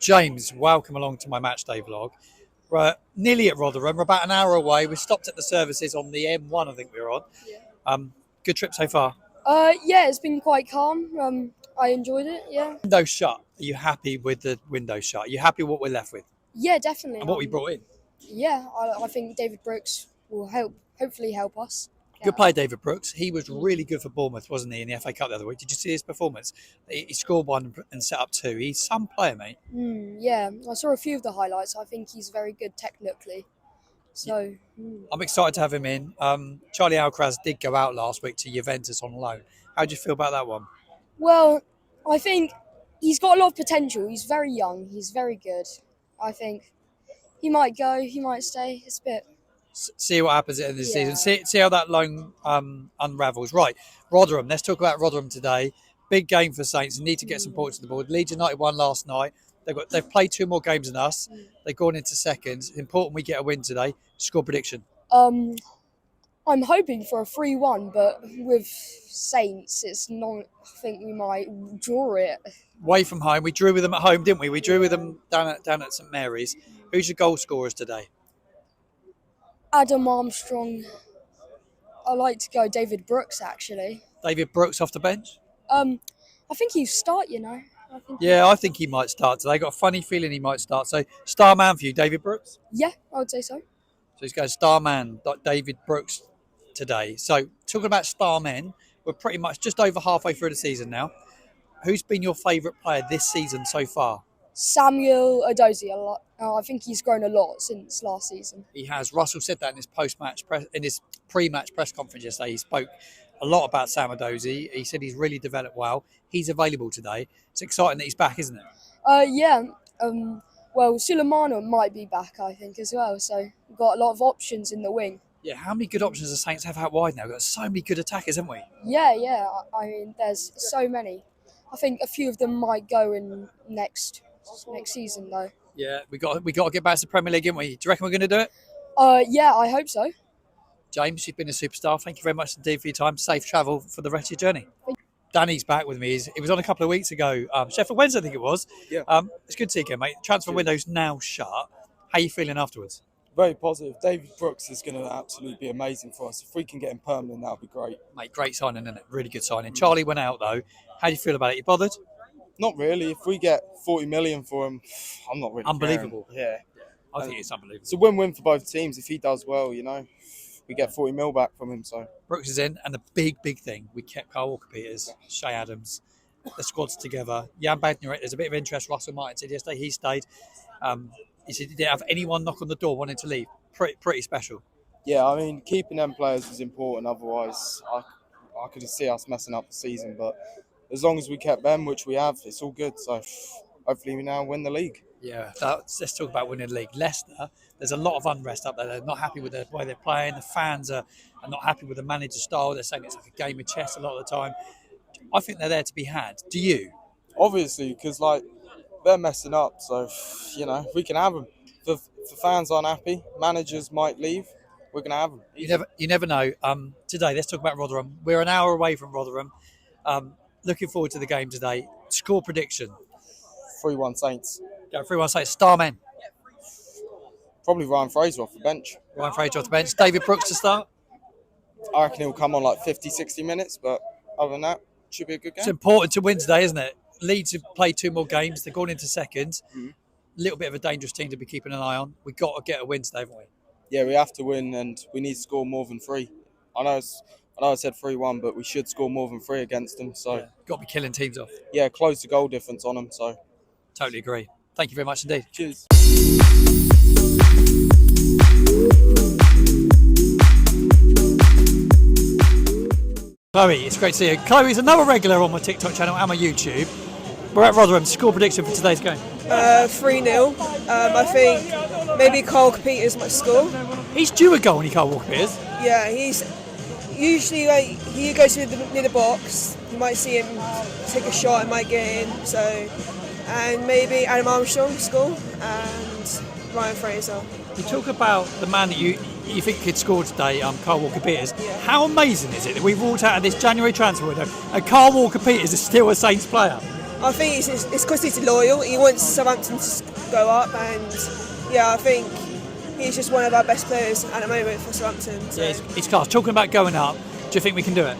James, welcome along to my match day vlog. We're nearly at Rotherham. We're about an hour away. We stopped at the services on the M1, I think we were on. Yeah. Good trip so far. Yeah, it's been quite calm. I enjoyed it. Yeah. Window shut. Are you happy with the window shut? Are you happy with what we're left with? Yeah, definitely. And what we brought in? Yeah, I think David Brooks will hopefully help us. Good play, David Brooks. He was really good for Bournemouth, wasn't he, in the FA Cup the other week? Did you see his performance? He scored one and set up two. He's some player, mate. Yeah, I saw a few of the highlights. I think he's very good technically. So I'm excited to have him in. Charlie Alcaraz did go out last week to Juventus on loan. How do you feel about that one? Well, I think he's got a lot of potential. He's very young. He's very good. I think he might go. He might stay. It's a bit. See what happens in this season. See how that loan unravels. Right, Rotherham. Let's talk about Rotherham today. Big game for Saints. They need to get some points on the board. Leeds United won last night. They've played two more games than us. They've gone into seconds. Important we get a win today. Score prediction. I'm hoping for a 3-1, but with Saints, it's not. I think we might draw it. Away from home, we drew with them at home, didn't we? We drew with them down at St Mary's. Who's your goal scorers today? Adam Armstrong. I like to go David Brooks actually. David Brooks off the bench? I think he'll start, I think he might start today. Got a funny feeling he might start. So, star man for you, David Brooks? Yeah, I would say so. So he's going star man, David Brooks today. So, talking about star men, we're pretty much just over halfway through the season now. Who's been your favourite player this season so far? Samuel Edozie a lot. I think he's grown a lot since last season. He has. Russell said that in his pre-match press conference yesterday. He spoke a lot about Sam Edozie. He said he's really developed well. He's available today. It's exciting that he's back, isn't it? Yeah. Well, Sulemana might be back, I think, as well. So we've got a lot of options in the wing. Yeah, how many good options the Saints have out wide now? We've got so many good attackers, haven't we? Yeah. I mean, there's so many. I think a few of them might go in next season, though. Yeah, we got to get back to the Premier League, haven't we? Do you reckon we're going to do it? Yeah, I hope so. James, you've been a superstar. Thank you very much indeed for your time. Safe travel for the rest of your journey. Danny's back with me. It was on a couple of weeks ago. Sheffield Wednesday, I think it was. Yeah. It's good to see you again, mate. Transfer window's now shut. How are you feeling afterwards? Very positive. David Brooks is going to absolutely be amazing for us. If we can get him permanent, that'll be great. Mate, great signing, isn't it? Really good signing. Charlie went out, though. How do you feel about it? You bothered? Not really. If we get 40 million for him, I'm not really Unbelievable. caring. Yeah. I think it's unbelievable. It's a win-win for both teams. If he does well, we get 40 mil back from him. So Brooks is in, and the big thing, we kept Carl Walker-Peters, Shay Adams, the squad's together. Jan Badner, there's a bit of interest. Russell Martin said yesterday he stayed. He said he didn't have anyone knock on the door wanting to leave. Pretty special. yeah, I mean, keeping them players is important. Otherwise, I could see us messing up the season. But as long as we kept them, which we have, it's all good. So hopefully we now win the league. Yeah, let's talk about winning the league. Leicester, there's a lot of unrest up there. They're not happy with the way they're playing. The fans are not happy with the manager's style. They're saying it's like a game of chess a lot of the time. I think they're there to be had. Do you? Obviously, because they're messing up. So we can have them. If the fans aren't happy, managers might leave. We're gonna have them. You never know. Today, let's talk about Rotherham. We're an hour away from Rotherham. Looking forward to the game today. Score prediction. 3-1 Saints. Go 3-1 Saints. Star men. Probably Ryan Fraser off the bench. Ryan Fraser off the bench. David Brooks to start. I reckon he'll come on 50, 60 minutes, but other than that, should be a good game. It's important to win today, isn't it? Leeds have played two more games. They're going into seconds. Little bit of a dangerous team to be keeping an eye on. We've got to get a win today, haven't we? Yeah, we have to win, and we need to score more than 3. I know I said 3-1, but we should score more than 3 against them. So got to be killing teams off. Yeah, close the goal difference on them. So totally agree. Thank you very much indeed. Cheers. Chloe, it's great to see you. Chloe's another regular on my TikTok channel and my YouTube. We're at Rotherham. Score prediction for today's game. 3-0. I think maybe Carl Peters might score. He's due a goal when he can't walk Peters. Yeah, he's usually he goes near the box. You might see him take a shot and might get in. So, and maybe Adam Armstrong score and Ryan Fraser. You talk about the man that you think could score today, Carl Walker-Peters. Yeah. How amazing is it that we've walked out of this January transfer window and Carl Walker-Peters is still a Saints player? I think it's because he's loyal. He wants Southampton to go up, and I think he's just one of our best players at the moment for Southampton. So. Yeah, it's class. Talking about going up, do you think we can do it?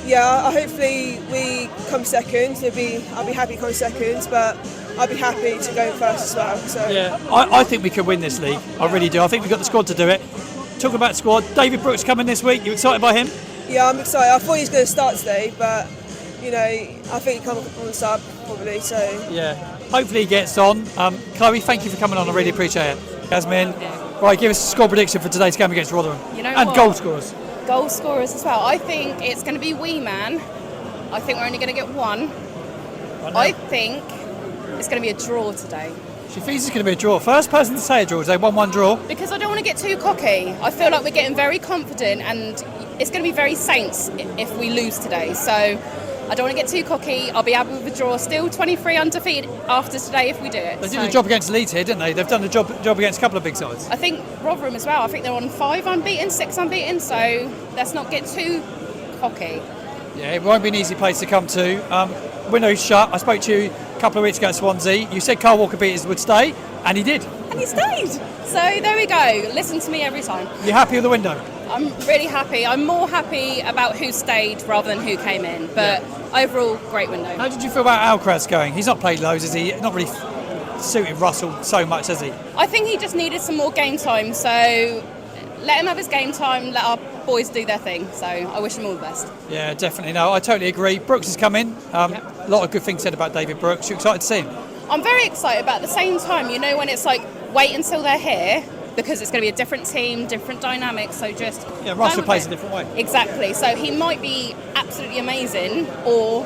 Yeah, hopefully we come second. I'll be happy to come second, but I'll be happy to go first as well. So. Yeah, I think we can win this league. I really do. I think we've got the squad to do it. Talking about squad, David Brooks coming this week. You excited by him? Yeah, I'm excited. I thought he was going to start today, but I think he'll come on the sub probably. So yeah, hopefully he gets on. Chloe, thank you for coming on. I really appreciate it. Jasmine, right, give us a score prediction for today's game against Rotherham. And goal scorers. Goal scorers as well. I think it's going to be wee man. I think we're only going to get one. I think it's going to be a draw today. She thinks it's going to be a draw. First person to say a draw today, 1-1 draw. Because I don't want to get too cocky. I feel like we're getting very confident, and it's going to be very Saints if we lose today. So I don't want to get too cocky. I'll be happy with a draw. Still 23 undefeated after today if we do it. They did a job against Leeds here, didn't they? They've done a job against a couple of big sides. I think Rotherham as well. I think they're on 5 unbeaten, 6 unbeaten. So let's not get too cocky. Yeah, it won't be an easy place to come to. Window's shut. I spoke to you a couple of weeks ago at Swansea. You said Carl Walker-Peters would stay, and he did. And he stayed. So there we go. Listen to me every time. You happy with the window? I'm really happy. I'm more happy about who stayed rather than who came in. But overall, great window. How did you feel about Alcaraz going? He's not played loads, has he? Not really suited Russell so much, has he? I think he just needed some more game time. So let him have his game time. Let our boys do their thing. So I wish him all the best. Yeah, definitely. No, I totally agree. Brooks has come in. A lot of good things said about David Brooks. You excited to see him? I'm very excited, but at the same time, when it's like wait until they're here, because it's going to be a different team, different dynamics. So just Russell plays a different way. Exactly. So he might be absolutely amazing, or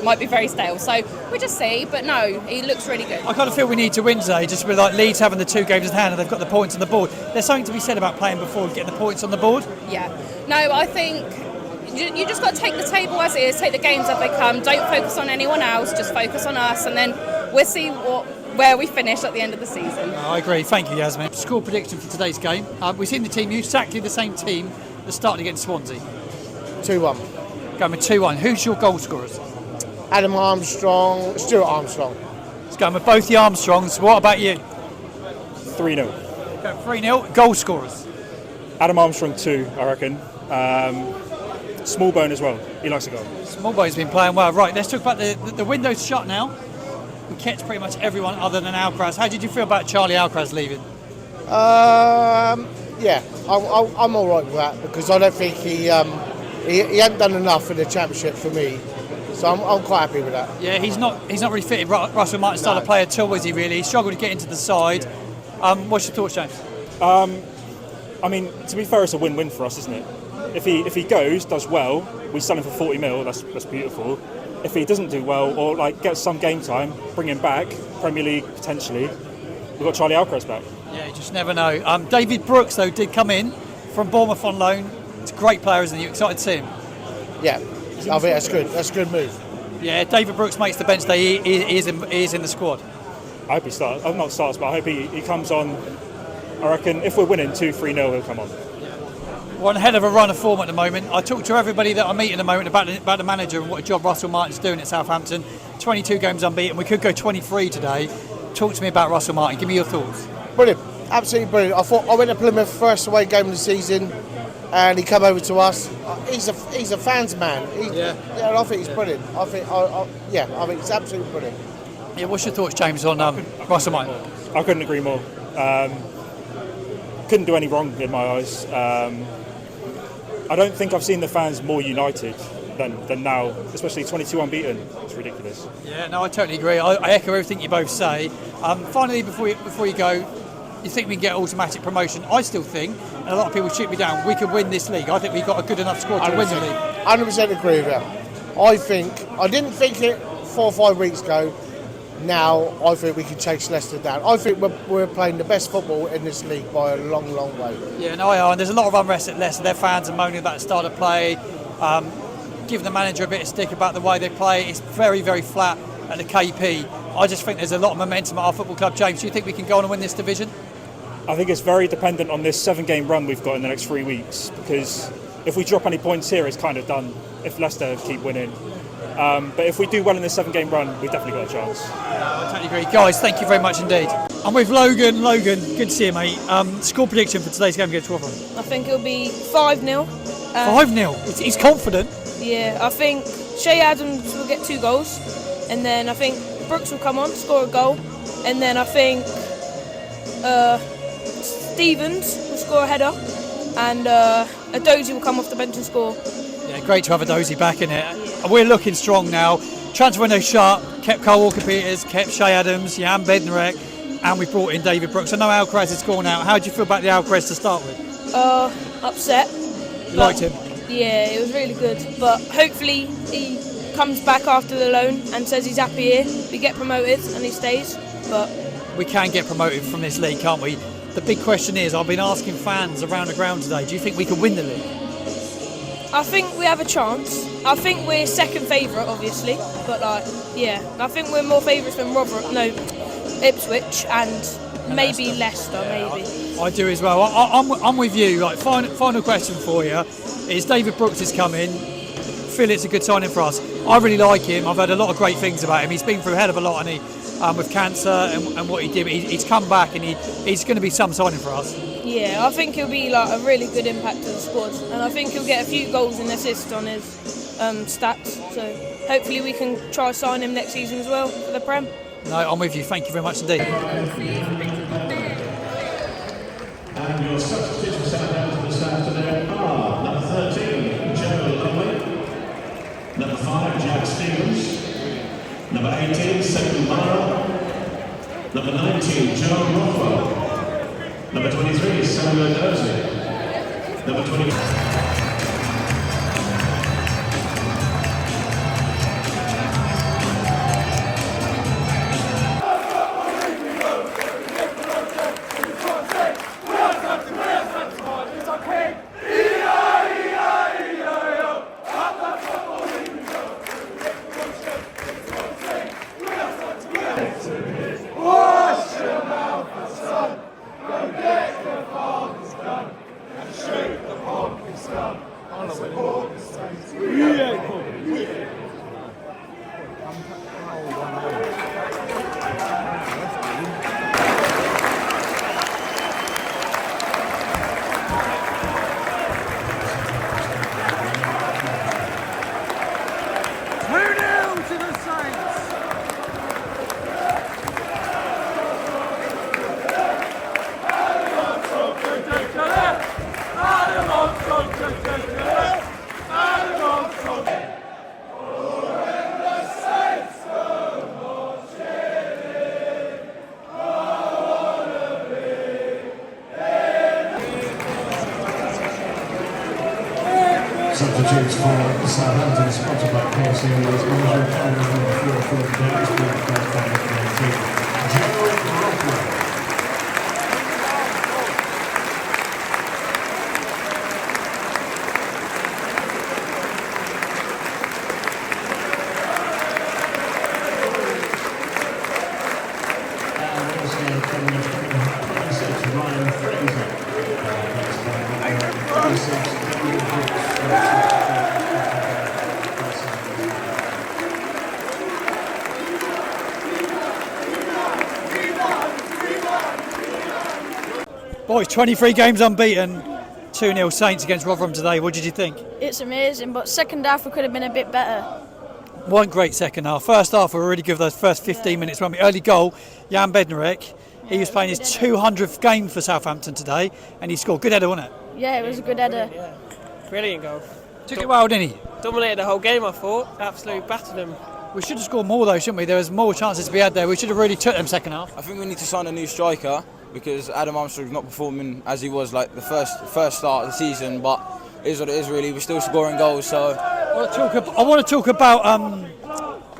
might be very stale. So we just see. But no, he looks really good. I kind of feel we need to win today, just with like Leeds having the 2 games in hand and they've got the points on the board. There's something to be said about playing before and getting the points on the board. Yeah. No, I think you just got to take the table as it is, take the games as they come. Don't focus on anyone else, just focus on us, and then we'll see where we finish at the end of the season. I agree. Thank you, Yasmin. Score prediction for today's game. We've seen the team, exactly the same team that started against Swansea. 2-1. Going with 2-1. Who's your goal scorers? Adam Armstrong, Stuart Armstrong. It's going with both the Armstrongs. What about you? 3-0. Go 3-0. Goal scorers? Adam Armstrong 2, I reckon. Smallbone as well. He likes a goal. Smallbone's been playing well. Right, let's talk about the window's shut now. We kept pretty much everyone other than Alcaraz. How did you feel about Charlie Alcaraz leaving? Yeah, I'm all right with that because I don't think he hasn't done enough in the championship for me. So I'm quite happy with that. Yeah, he's not really fitted Russell Martin style of player at all, is he really? He struggled to get into the side. What's your thoughts, James? I mean, to be fair, it's a win-win for us, isn't it? If he does well, we sell him for 40 mil. That's beautiful. If he doesn't do well or gets some game time, bring him back, Premier League potentially. We've got Charlie Alcaraz back. Yeah, you just never know. David Brooks though did come in from Bournemouth on loan. It's a great player, isn't he? You excited to see him? Yeah, I think that's good. That's a good move. Yeah, David Brooks makes the bench day. He is in the squad. I hope he starts. I'm not starts, but I hope he comes on. I reckon if we're winning 2-3-0, he'll come on. One hell of a run of form at the moment. I talk to everybody that I meet in a moment about the manager and what a job Russell Martin's doing at Southampton. 22 games unbeaten. We could go 23 today. Talk to me about Russell Martin. Give me your thoughts. Brilliant, absolutely brilliant. I went to Plymouth first away game of the season, and he come over to us. He's a fans man. I think he's brilliant. I think it's absolutely brilliant. Yeah, what's your thoughts, James, on Russell Martin? I couldn't agree more. Couldn't do any wrong in my eyes. I don't think I've seen the fans more united than now, especially 22 unbeaten. It's ridiculous. Yeah, no, I totally agree. I echo everything you both say. Finally, before you go, you think we can get automatic promotion? I still think, and a lot of people shoot me down, we could win this league. I think we've got a good enough squad to win the league. 100% agree with you. I didn't think it 4 or 5 weeks ago. Now I think we can chase Leicester down. I think we're playing the best football in this league by a long, long way. Yeah, no, I are. And there's a lot of unrest at Leicester. Their fans are moaning about the style of play, giving the manager a bit of stick about the way they play. It's very, very flat at the KP. I just think there's a lot of momentum at our football club. James, do you think we can go on and win this division? I think it's very dependent on this 7-game run we've got in the next 3 weeks, because if we drop any points here, it's kind of done if Leicester keep winning. But if we do well in this 7-game run, we've definitely got a chance. I totally agree. Guys, thank you very much indeed. I'm with Logan. Logan, good to see you, mate. Score prediction for today's game against Rotherham. I think it'll be 5-0. 5-0. He's confident. Yeah, I think Shay Adams will get 2 goals, and then I think Brooks will come on, score a goal, and then I think Stevens will score a header, and Adozie will come off the bench and score. Yeah, great to have Adozie back in it. We're looking strong now. Transfer window shut, kept Carl Walker-Peters, kept Shay Adams, Jan Bednarek, and we brought in David Brooks. I know Alcaraz is scoring out. How do you feel about the Alcaraz to start with? Upset. You liked him? Yeah, it was really good, but hopefully he comes back after the loan and says he's happy here. We get promoted and he stays, but We can get promoted from this league, can't we? The big question is, I've been asking fans around the ground today, do you think we can win the league? I think we have a chance. I think we're second favourite, obviously, but I think we're more favourites than Ipswich and maybe Leicester, maybe. I do as well. I'm with you. Like, final question for you is, David Brooks is coming. Feel it's a good signing for us. I really like him. I've heard a lot of great things about him. He's been through a hell of a lot, and with cancer and what he did. He's come back, and he's going to be some signing for us. Yeah, I think he'll be like a really good impact to the squad, and I think he'll get a few goals and assists on his stats. So hopefully we can try sign him next season as well for the Prem. No, I'm with you. Thank you very much indeed. And your substitutes for Southampton this afternoon are number 13, Joe Lumley, number 5, Jack Stevens, number 18, Second Mara, number 19, Joe Rothwell, number 23, Samuel Adozie, number 20. Substitutes for Southampton, sponsored by KFC, as manager number 4 for Davis, Joe Rothwell. And also coming in 26, Ryan Fraser. Boys, 23 games unbeaten, 2-0 Saints against Rotherham today. What did you think? It's amazing, but second half we could have been a bit better. One great second half. First half we were really good for those first 15 minutes. When we early goal, Jan Bednarek, he was playing his 200th game for Southampton today, and he scored. Good header, wasn't it? Yeah, it was a good header. Yeah. Brilliant goal. Took it well, didn't he? Dominated the whole game, I thought. Absolutely battered them. We should have scored more though, shouldn't we? There was more chances to be had there. We should have really took them second half. I think we need to sign a new striker because Adam Armstrong's not performing as he was like the first start of the season, but it is what it is really. We're still scoring goals, so... I want to talk about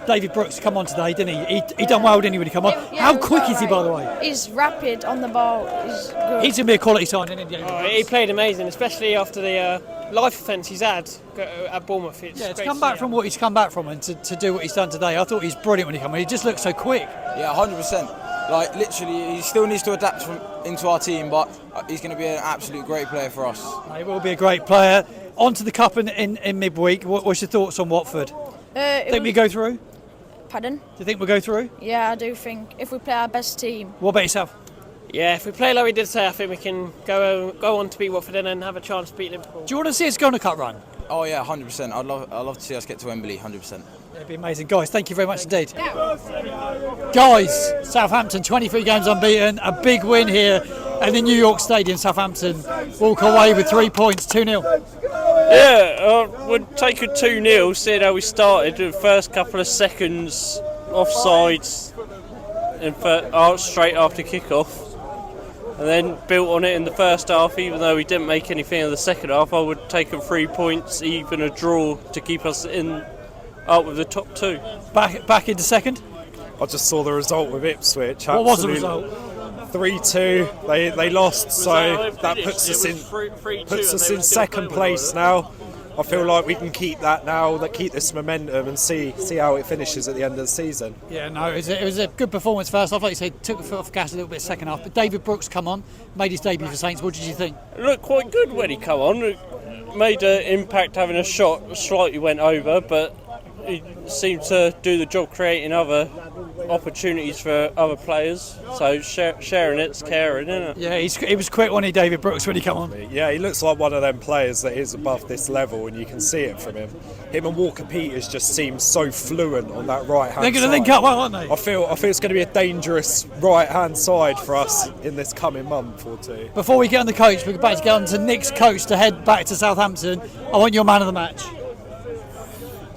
David Brooks come on today, didn't he? He done well, didn't he, when he come on? Yeah, How quick is he, by the way? He's rapid on the ball. He's good. He's going to be a quality signing, isn't he? He played amazing, especially after the life offence he's had at Bournemouth. To come back from what he's come back from and to do what he's done today, I thought he's brilliant when he came on. He just looks so quick. Yeah, 100%. Like, literally, he still needs to adapt into our team, but he's going to be an absolute great player for us. He will be a great player. On to the Cup in midweek. What's your thoughts on Watford? Think we go through? Pardon? Do you think we'll go through? Yeah, I do think if we play our best team. What about yourself? Yeah, if we play like we did today, I think we can go on to beat Watford and then have a chance to beat Liverpool. Do you want to see us go on a cup run? Oh yeah, 100%. I'd love to see us get to Wembley, 100%. It'd be amazing. Guys, thank you very much indeed. Guys, Southampton 23 games unbeaten, a big win here at the New York Stadium. Southampton walk away with 3 points, 2-0. Yeah, we'd take a 2-0, seeing how we started. The first couple of seconds offsides straight after kick-off. And then built on it in the first half, even though we didn't make anything in the second half. I would take a 3 points, even a draw, to keep us up with the top two. Back into second? I just saw the result with Ipswich. What was the result? 3-2. They lost, so that puts us in second place now. I feel like we can keep that now, keep this momentum, and see how it finishes at the end of the season. Yeah, no, it was a good performance first half. Like you said, took the foot off gas a little bit second half. But David Brooks come on, made his debut for Saints. What did you think? It looked quite good when he come on. Made an impact having a shot, slightly went over, but he seemed to do the job creating other opportunities for other players. So sharing it's caring, isn't it? Yeah, he was quick, wasn't he, David Brooks, when he come on? Yeah, he looks like one of them players that is above this level, and you can see it from him. Him and Walker Peters just seem so fluent on that right hand side. They're going to link up well, aren't they? I feel it's going to be a dangerous right hand side for us in this coming month or two. Before we get on the coach, we're about to get on to Nick's coach to head back to Southampton. I want your man of the match.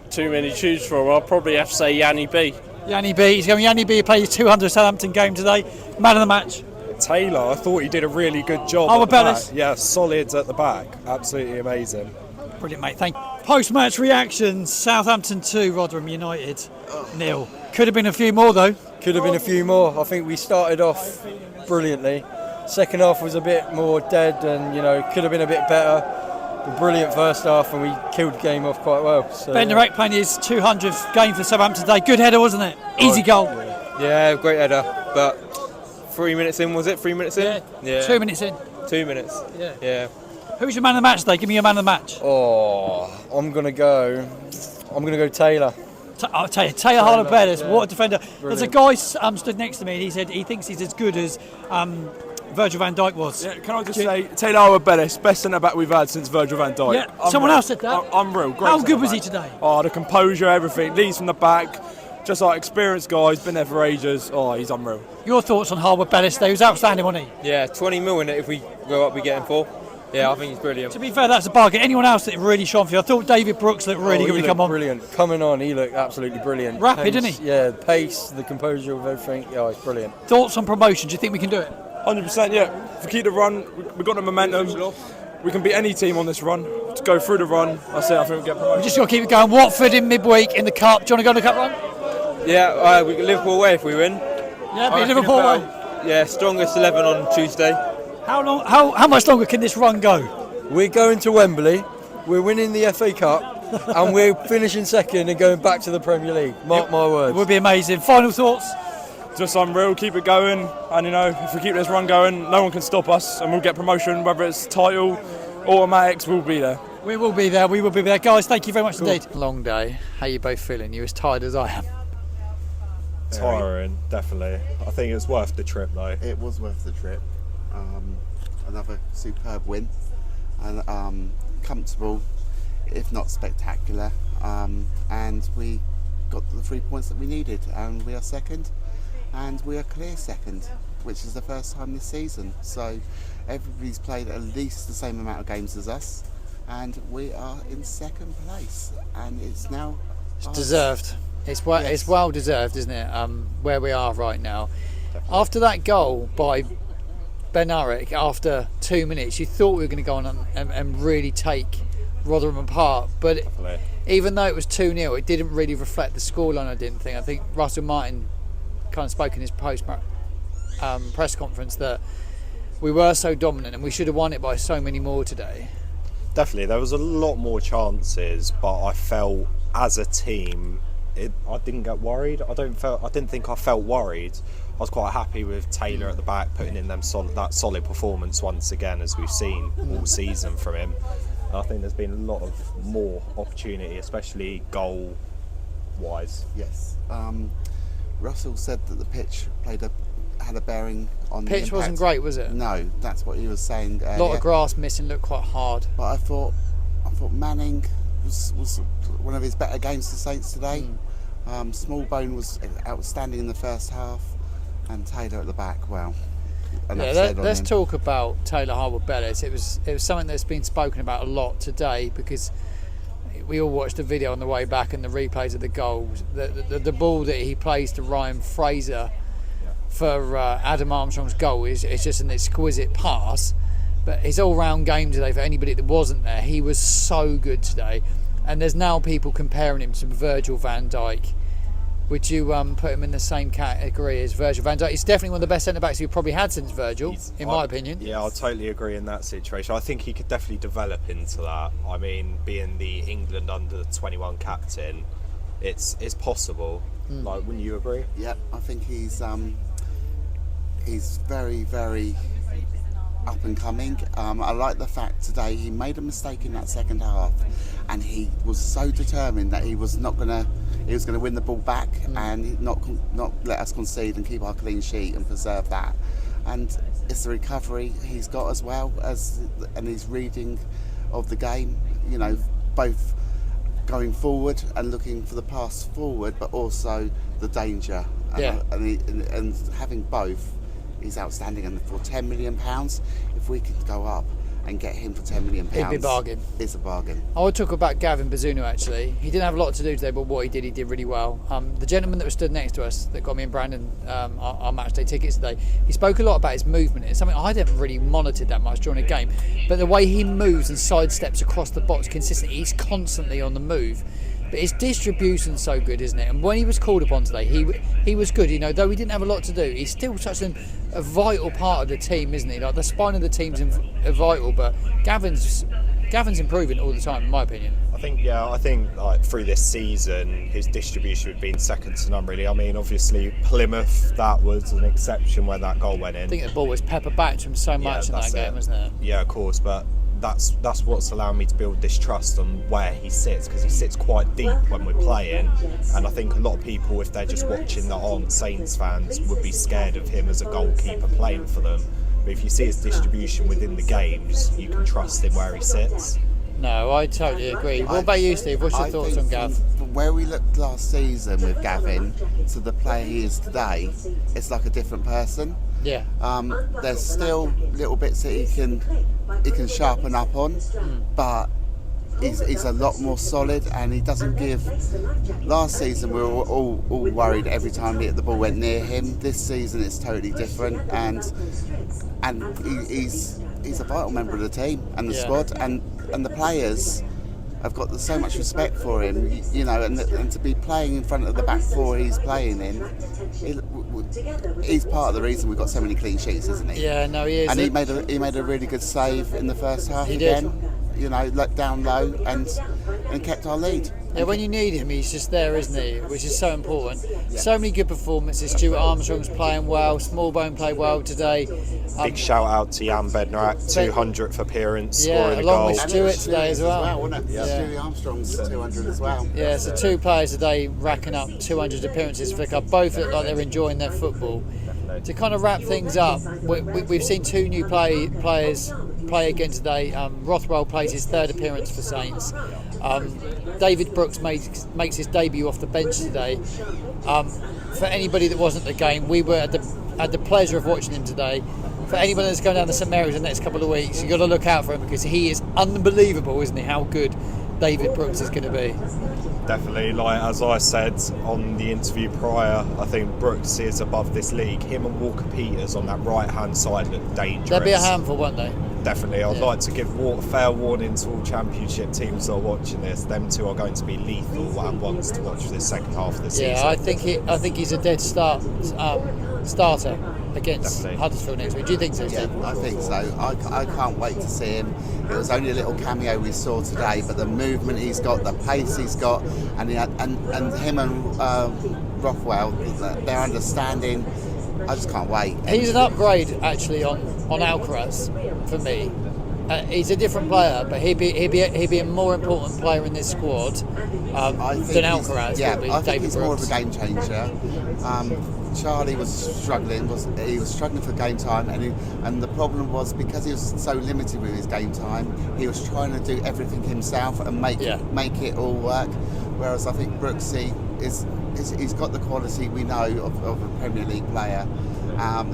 Too many to choose from. I'll probably have to say Yanni B. Yanni B. He's going. Yanni B. played his 200th Southampton game today. Man of the match. Taylor, I thought he did a really good job. Howard Bellis. Yeah, solid at the back. Absolutely amazing. Brilliant, mate. Thank you. Post-match reactions. Southampton 2, Rotherham United 0. Could have been a few more though. Could have been a few more. I think we started off brilliantly. Second half was a bit more dead, and could have been a bit better. A brilliant first half, and we killed the game off quite well. So, Ben Narek playing his 200th game for Southampton today. Good header, wasn't it? Easy goal. Yeah, great header. But 3 minutes in, was it? 3 minutes in? Yeah. 2 minutes in. 2 minutes. Yeah. Who's your man of the match today? Give me your man of the match. Oh, I'm gonna go Taylor. I'll tell you, Taylor Harder-Bellis, what a defender. Brilliant. There's a guy stood next to me, and he said he thinks he's as good as Virgil van Dijk was. Yeah, can I just say, Taylor Harder-Bellis, best centre back we've had since Virgil van Dijk. Yeah, someone else said that. Unreal. Great. How good was he today? Oh, the composure, everything. Leads from the back. Just like experienced guy, he's been there for ages. Oh, he's unreal. Your thoughts on Harder-Bellis today? He was outstanding, wasn't he? Yeah, 20 mil in it if we go up, we get him for. Yeah, I think he's brilliant. To be fair, that's a bargain. Anyone else that really shone for you? I thought David Brooks looked really good when he come on. Brilliant. Coming on, he looked absolutely brilliant. Rapid, didn't he? Yeah, the pace, the composure of everything. Yeah, it's brilliant. Thoughts on promotion? Do you think we can do it? 100%, yeah. If we keep the run, we've got the momentum. We can beat any team on this run. To go through the run, I think we'll get promoted. We just got to keep it going. Watford in midweek in the cup. Do you want to go on the cup run? Yeah, we can Liverpool away if we win. Yeah, be Liverpool away. Yeah, strongest 11 on Tuesday. How much longer can this run go? We're going to Wembley, we're winning the FA Cup, and we're finishing second and going back to the Premier League. Mark my words. It would be amazing. Final thoughts? Just unreal, keep it going, and if we keep this run going, no one can stop us, and we'll get promotion, whether it's title, automatics, we'll be there. We will be there, Guys, thank you very much indeed. Long day. How are you both feeling? You as tired as I am? Tiring, definitely. I think it was worth the trip though. It was worth the trip. Another superb win. And comfortable, if not spectacular, and we got the 3 points that we needed, and we are second, and we are clear second, which is the first time this season. So everybody's played at least the same amount of games as us, and we are in second place, and it's now deserved. It's well deserved, isn't it? Where we are right now. Definitely. After that goal by Ben Narek, after 2 minutes, you thought we were going to go on and really take Rotherham apart, but even though it was 2-0, it didn't really reflect the scoreline. I think Russell Martin kind of spoke in his post press conference that we were so dominant and we should have won it by so many more today. Definitely, there was a lot more chances, but I felt as a team, I didn't get worried. I didn't think I felt worried. I was quite happy with Taylor at the back putting in that solid performance once again, as we've seen all season from him. And I think there's been a lot of more opportunity, especially goal wise. Yes. Russell said that the pitch had a bearing on the Pitch impact. wasn't great, was it? No, that's what he was saying. A lot of grass missing, looked quite hard. But I thought Manning was one of his better games for Saints today. Smallbone was outstanding in the first half, and Taylor at the back. Well, let's talk about Taylor Harwood-Bellis. It was something that's been spoken about a lot today, because we all watched the video on the way back and the replays of the goals. The ball that he plays to Ryan Fraser for Adam Armstrong's goal is just an exquisite pass. But his all-round game today, for anybody that wasn't there, he was so good today. And there's now people comparing him to Virgil van Dijk. Would you put him in the same category as Virgil van Dijk? He's definitely one of the best centre-backs we've probably had since Virgil, my opinion. Yeah, I totally agree in that situation. I think he could definitely develop into that. I mean, being the England under-21 captain, it's possible. Like, wouldn't you agree? Yeah, I think he's very, very up and coming. I like the fact today he made a mistake in that second half, and he was so determined that he was going to win the ball back and not let us concede and keep our clean sheet and preserve that. And it's the recovery he's got as well and his reading of the game. You know, both going forward and looking for the pass forward, but also the danger. And having both. He's outstanding, and for £10 million, if we could go up and get him for £10 million, it'd be a bargain. It's a bargain. I would talk about Gavin Bazunu actually. He didn't have a lot to do today, but what he did really well. The gentleman that was stood next to us, that got me and Brandon our match day tickets today, he spoke a lot about his movement. It's something I didn't really monitored that much during a game, but the way he moves and sidesteps across the box consistently, he's constantly on the move. But his distribution's so good, isn't it? And when he was called upon today, he was good. You know, though he didn't have a lot to do, he's still such a vital part of the team, isn't he? Like, the spine of the team's vital, but Gavin's improving all the time, in my opinion. I think like through this season, his distribution has been second to none, really. I mean, obviously Plymouth, that was an exception when that goal went in. I think the ball was pepper backed from so much in that game, wasn't it? Yeah, of course, but that's what's allowed me to build this trust on where he sits, because he sits quite deep when we're playing, and I think a lot of people, if they're just watching that aren't Saints fans, would be scared of him as a goalkeeper playing for them. But if you see his distribution within the games, you can trust him where he sits. No, I totally agree. What about you, Steve? What's your thoughts on Gav? From where we looked last season with Gavin to the player he is today, it's like a different person. Yeah. There's still little bits that he can sharpen up on, but he's a lot more solid, and he doesn't give. Last season we were all worried every time the ball went near him. This season it's totally different, and he's a vital member of the team and the squad, and the players have got so much respect for him, you know, and to be playing in front of the back four he's playing in, he's part of the reason we've got so many clean sheets, isn't he? Yeah, no, he is. And he made a really good save in the first half again. You know, let down low and kept our lead. Yeah, when you need him, he's just there, isn't he? Which is so important. Yeah. So many good performances. Stuart Armstrong's playing well. Smallbone played well today. Big shout out to Jan Bednarak, 200th appearance, scoring a goal. Along with Stuart today as well. Wasn't it? Stuart Armstrong's 200 as well. Yeah, so two players today racking up 200 appearances for the club. Both look like they're enjoying their football. To kind of wrap things up, we've seen two new players play again today. Rothwell plays his third appearance for Saints. David Brooks makes his debut off the bench today. For anybody that wasn't at the game, we were had the pleasure of watching him today. For anyone that's going down to St Mary's in the next couple of weeks, you've got to look out for him, because he is unbelievable, isn't he? How good David Brooks is going to be. Definitely, like as I said on the interview prior, I think Brooks is above this league. Him and Walker Peters on that right hand side look dangerous. They'll be a handful, won't they? Definitely. I'd like to give fair warning to all championship teams that are watching this. Them two are going to be lethal and ones to watch this second half of the season. Yeah, I think he's a dead starter against Huddersfield next week. Do you think so, Steve? Yeah, I think so. I can't wait to see him. It was only a little cameo we saw today, but the movement he's got, the pace he's got, and him and Rothwell, their understanding, I just can't wait. He's an upgrade actually on Alcaraz for me. He's a different player, but he'd be a more important player in this squad than Alcaraz. Yeah, would be, I think David he's Brooks. more of a game changer. Charlie was struggling. He was struggling for game time, and the problem was because he was so limited with his game time, he was trying to do everything himself and make it all work. Whereas I think Brooksy he's got the quality we know of a Premier League player.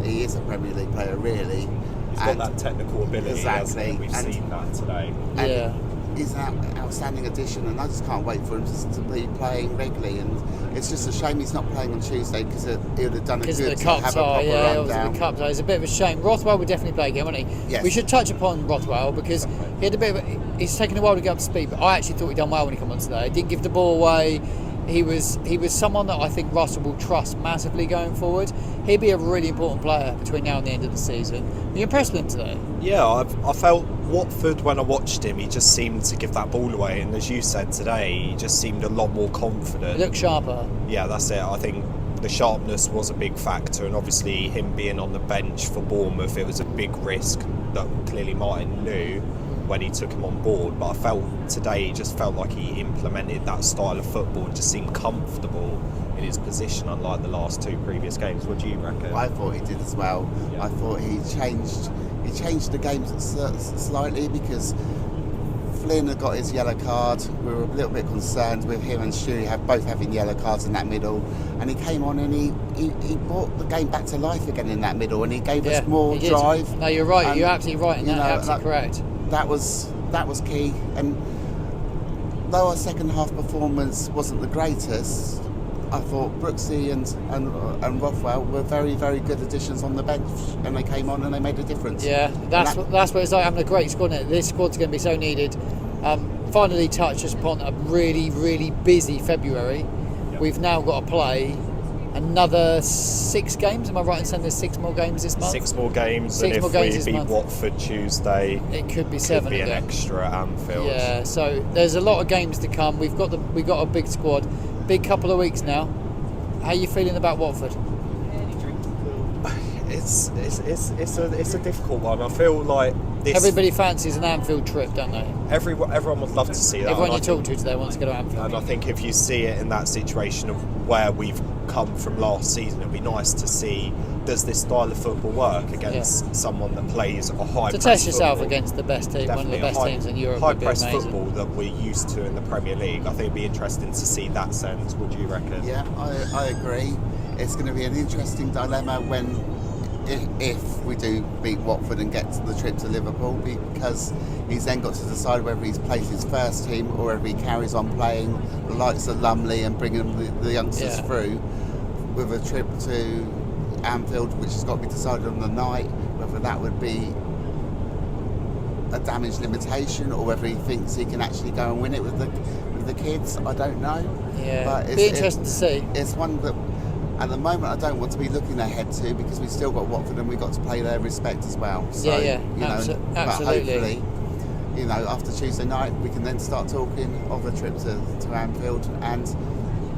He is a Premier League player, really. He's got that technical ability. Exactly. We've seen that today. Yeah. He's an outstanding addition, and I just can't wait for him to be playing regularly. And it's just a shame he's not playing on Tuesday because he would have done a good Because of the to cup have a tie, proper rundown. the cup tie. It's a bit of a shame. Rothwell would definitely play again, wouldn't he? Yes. We should touch upon Rothwell because he had a bit of he's taken a while to get up to speed, but I actually thought he'd done well when he came on today. He didn't give the ball away. He was someone that I think Russell will trust massively going forward. He'd be a really important player between now and the end of the season. Were you impressed with him today? Yeah, I felt Watford, when I watched him, he just seemed to give that ball away, and as you said today, he just seemed a lot more confident. He looked sharper. Yeah, that's it. I think the sharpness was a big factor, and obviously him being on the bench for Bournemouth, it was a big risk that clearly Martin knew when he took him on board, but I felt today he just felt like he implemented that style of football and just seemed comfortable in his position, unlike the last two previous games. What do you reckon? I thought he did as well. Yeah. I thought he changed the games slightly because Flynn had got his yellow card. We were a little bit concerned with him and Stewie both having yellow cards in that middle, and he came on and he brought the game back to life again in that middle, and he gave us more drive. No, you're right. And, you're absolutely right, and you're absolutely correct. That was key, and though our second half performance wasn't the greatest, I thought Brooksy and Rothwell were very, very good additions on the bench, and they came on and they made a difference. Yeah, that's what it's like having a great squad. Isn't it? This squad's going to be so needed. Finally touched us upon a really, really busy February. Yep. We've now got to play another 6 games. Am I right in saying there's 6 more games this month? 6 more games, and if we beat Watford Tuesday, it could be 7 could be again. An extra at Anfield. Yeah, so there's a lot of games to come. We've got a big squad, big couple of weeks now. How are you feeling about Watford? It's a difficult one. I feel like everybody fancies an Anfield trip, don't they? Everyone would love to see that. Everyone you talk to today wants to go to Anfield. And I think if you see it in that situation of where we've come from last season, it'd be nice to see, does this style of football work against someone that plays a high press to test yourself football? Against the best team, one of the best teams in Europe. High press football that we're used to in the Premier League. I think it'd be interesting to see that sense. Would you reckon? Yeah, I agree. It's going to be an interesting dilemma if we do beat Watford and get the trip to Liverpool, because he's then got to decide whether he's plays his first team or whether he carries on playing the likes of Lumley and bringing the youngsters through with a trip to Anfield, which has got to be decided on the night, whether that would be a damage limitation or whether he thinks he can actually go and win it with the kids. I don't know. Yeah, but it's interesting to see. It's one that at the moment I don't want to be looking ahead to, because we've still got Watford and we've got to pay their respect as well. So, absolutely. But hopefully, after Tuesday night we can then start talking of a trip to Anfield, and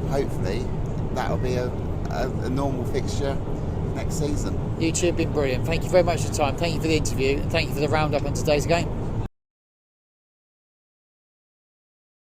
hopefully that'll be a normal fixture next season. You two have been brilliant. Thank you very much for your time. Thank you for the interview, and thank you for the roundup on today's game.